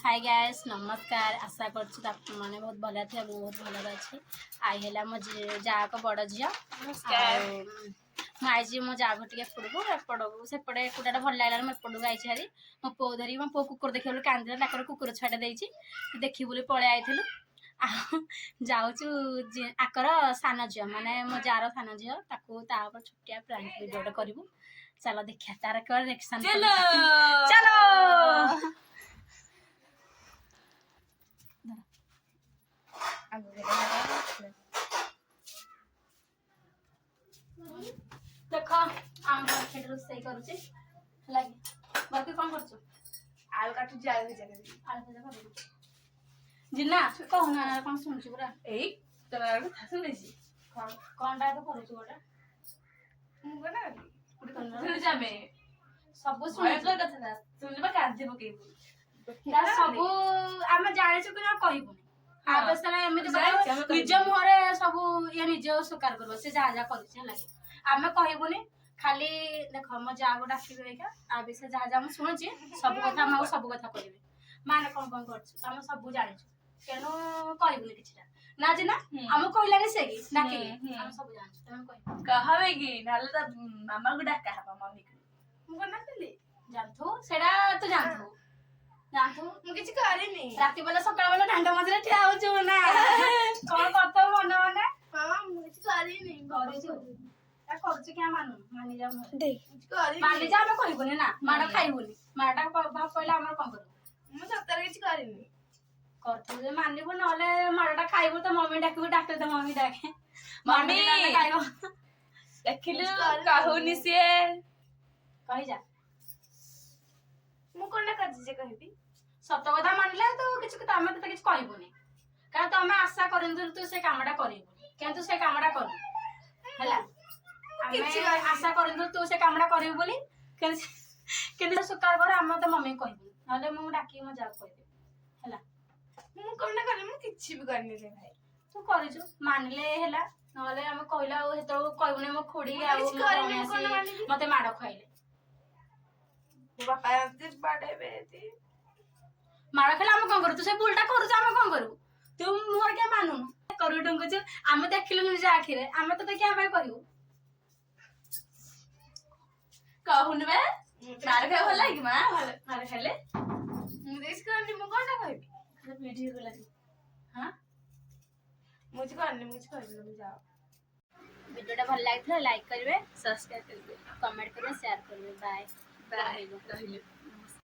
hi guys नमस्कार आशा करछु मैंने बहुत भल थे बहुत भल अच्छी आई है मो जा को बड़ झी आई मो जा टे एपड़ू एपड़ू सेपटे कूटा भल लगे मुझे एपड़ू आई हारी मो पो धरी मो पो कुकुर देखिए कांदी ताकर कुकुर छुआटे देखी बोली पलि आईलु जाऊँ आकर सान झील माने मो जार सान झील छुटिया प्रांक भिडियो करूँ चलो देखिए तार क्या रिएक्शन चलो देख आम रोसई करुचे बाकी कौन कर आलू काटू जाए भजा जिन्ना कहूना कौन शुणुची पूरा एई तोरा सुने छी कौन टाइप करूची गोटा मुगो ना सुने जामे सब सुने तो कथा ना सुने बा काजे पकेबू यार सब आमे जानिछु कि ना कहिबुनी आबेसला एमिति निज मुहरे सब ये निज स्वीकार करबो से जा जा करिছে लागि आमे कहिबुनी खाली देख मो जा गो डाकिबे का आ विषय जा जा हम सुनछि सब कथा हम सब कथा कहिबे माने कौन करछु हम सब जानिछु केनो कहिबुनी किछटा ना जे ना हम कहिलानी से कि डाकिबे हम सब जानिछु तमे कहि कहबे कि नाले त मामा को डाका हबा मम्मी को मुगो ना तले जानथु सेडा तो जानथु जानथु मु किछ करिनी राती बेला सकाळ बेला ढांडा मजरे ठिया होछु ना कोन करतो मन मन हां मु किछ करिनी करिछु ता करछु क्या मानी जा दे किछ करिनी मानी जा हम कहिबुनी ना माडा खाइबुनी माडा भाव पइला हमर कोन करू मु सत्तर किछ करिनी करथु जे मानिबो नले माडाटा खाइबो त मम्मी डाकिबो डाक्टर त मम्मी डाके मम्मी खाइबो देखिलु कहूनी से कहि जा मु कोन काजी जे कहबी सत कथा मानले तो किछ तमे त किछ कहिबुनी कारण तमे आशा करन तू से कामडा करिबो किंतु से कामडा कर हला किछ आशा करन तू से कामडा करिबो बोली किंतु स्वीकार कर हम त मम्मी कहिबो नले मु डाकी म जा कहिबे हला मु कोन करी मु किछ भी करनी रे भाई तू करिछु मानले हला नले हम कहिला ओ हेतो कहिबुनी म खोडी आ मते माडो खाइले बापा आते बाडे बेती माडो खाइले हम कोन करू तू से भूलटा करू हम कोन करू तू मोर के मानु करू डंगु छ हम देखिलु जे आखिरे हम तो देखि हम करियो कहून बे मार के भला कि मां मार खाले मु देश करनी मु कोन कहबी वीडियो को लगी हां मुझे करनी जाओ वीडियोटा भल लागिला लाइक करबे सब्सक्राइब करबे कमेंट करबे शेयर करबे बाय बाय कहले